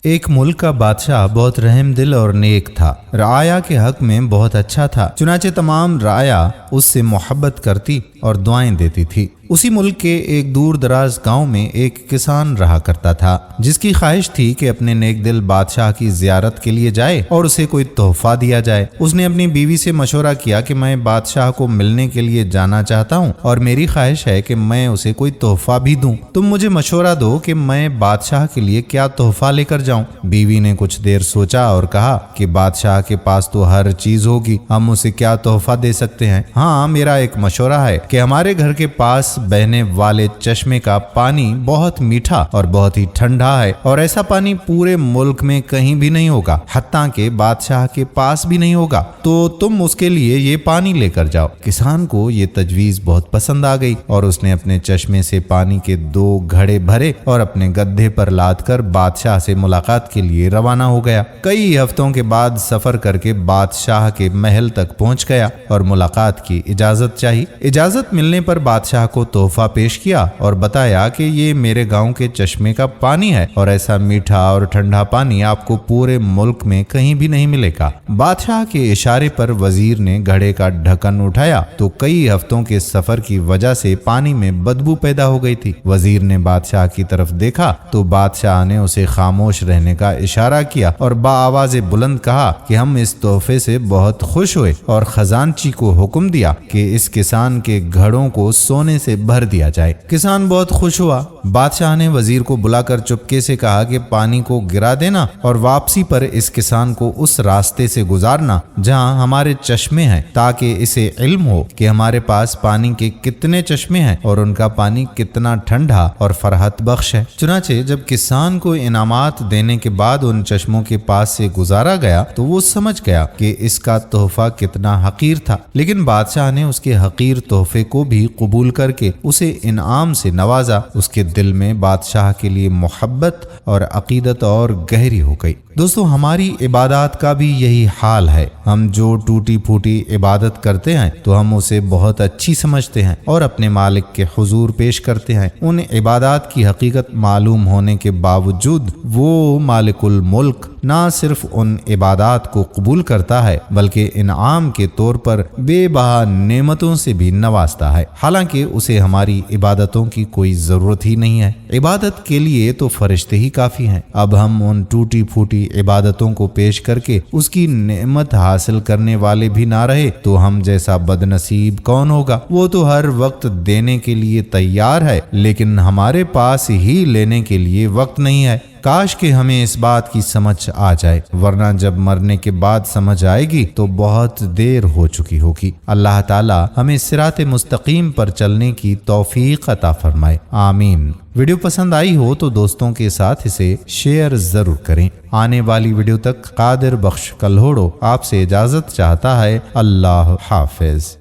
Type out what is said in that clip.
ایک ملک کا بادشاہ بہت رحم دل اور نیک تھا۔ رعایا کے حق میں بہت اچھا تھا، چنانچہ تمام رعایا اس سے محبت کرتی اور دعائیں دیتی تھی۔ اسی ملک کے ایک دور دراز گاؤں میں ایک کسان رہا کرتا تھا جس کی خواہش تھی کہ اپنے نیک دل بادشاہ کی زیارت کے لیے جائے اور اسے کوئی تحفہ دیا جائے۔ اس نے اپنی بیوی سے مشورہ کیا کہ میں بادشاہ کو ملنے کے لیے جانا چاہتا ہوں اور میری خواہش ہے کہ میں اسے کوئی تحفہ بھی دوں۔ تم مجھے مشورہ دو کہ میں بادشاہ کے لیے کیا تحفہ لے کر جاؤں۔ بیوی نے کچھ دیر سوچا اور کہا کہ بادشاہ کے پاس تو ہر چیز ہوگی، ہم اسے کیا تحفہ دے سکتے ہیں؟ ہاں، میرا ایک مشورہ ہے کہ ہمارے گھر کے پاس بہنے والے چشمے کا پانی بہت میٹھا اور بہت ہی ٹھنڈا ہے، اور ایسا پانی پورے ملک میں کہیں بھی نہیں ہوگا، حتیٰ کہ بادشاہ کے پاس بھی نہیں ہوگا، تو تم اس کے لیے یہ پانی لے کر جاؤ۔ کسان کو یہ تجویز بہت پسند آ گئی اور اس نے اپنے چشمے سے پانی کے 2 گھڑے بھرے اور اپنے گدھے پر لاد کر بادشاہ سے ملاقات کے لیے روانہ ہو گیا۔ کئی ہفتوں کے بعد سفر کر کے بادشاہ کے محل تک پہنچ گیا اور ملاقات کی اجازت چاہی۔ اجازت ملنے پر بادشاہ کو تحفہ پیش کیا اور بتایا کہ یہ میرے گاؤں کے چشمے کا پانی ہے اور ایسا میٹھا اور ٹھنڈا پانی آپ کو پورے ملک میں کہیں بھی نہیں ملے گا۔ بادشاہ کے اشارے پر وزیر نے گھڑے کا ڈھکن اٹھایا تو کئی ہفتوں کے سفر کی وجہ سے پانی میں بدبو پیدا ہو گئی تھی۔ وزیر نے بادشاہ کی طرف دیکھا تو بادشاہ نے اسے خاموش رہنے کا اشارہ کیا اور بآواز بلند کہا کہ ہم اس تحفے سے بہت خوش ہوئے، اور خزانچی کو حکم دیا کہ اس کسان کے گھڑوں کو سونے سے بھر دیا جائے۔ کسان بہت خوش ہوا۔ بادشاہ نے وزیر کو بلا کر چپکے سے کہا کہ پانی کو گرا دینا اور واپسی پر اس کسان کو اس راستے سے گزارنا جہاں ہمارے چشمے ہیں، تاکہ اسے علم ہو کہ ہمارے پاس پانی کے کتنے چشمے ہیں اور ان کا پانی کتنا ٹھنڈا اور فرحت بخش ہے۔ چنانچہ جب کسان کو انعامات دینے کے بعد ان چشموں کے پاس سے گزارا گیا تو وہ سمجھ گیا کہ اس کا تحفہ کتنا حقیر تھا، لیکن بادشاہ نے اس کے حقیر تحفے کو بھی قبول کر کے اسے انعام سے نوازا۔ اس کے دل میں بادشاہ کے لیے محبت اور عقیدت اور گہری ہو گئی۔ دوستو، ہماری عبادات کا بھی یہی حال ہے۔ ہم جو ٹوٹی پھوٹی عبادت کرتے ہیں تو ہم اسے بہت اچھی سمجھتے ہیں اور اپنے مالک کے حضور پیش کرتے ہیں۔ ان عبادات کی حقیقت معلوم ہونے کے باوجود وہ مالک الملک نہ صرف ان عبادات کو قبول کرتا ہے بلکہ انعام کے طور پر بے بہا نعمتوں سے بھی نوازتا ہے، حالانکہ اسے ہماری عبادتوں کی کوئی ضرورت ہی نہیں ہے۔ عبادت کے لیے تو فرشتے ہی کافی ہیں۔ اب ہم ان ٹوٹی پھوٹی عبادتوں کو پیش کر کے اس کی نعمت حاصل کرنے والے بھی نہ رہے تو ہم جیسا بد نصیب کون ہوگا؟ وہ تو ہر وقت دینے کے لیے تیار ہے، لیکن ہمارے پاس ہی لینے کے لیے وقت نہیں ہے۔ کاش کہ ہمیں اس بات کی سمجھ آ جائے، ورنہ جب مرنے کے بعد سمجھ آئے گی تو بہت دیر ہو چکی ہوگی۔ اللہ تعالی ہمیں صراط مستقیم پر چلنے کی توفیق عطا فرمائے، آمین۔ ویڈیو پسند آئی ہو تو دوستوں کے ساتھ اسے شیئر ضرور کریں۔ آنے والی ویڈیو تک قادر بخش کلہوڑو آپ سے اجازت چاہتا ہے۔ اللہ حافظ۔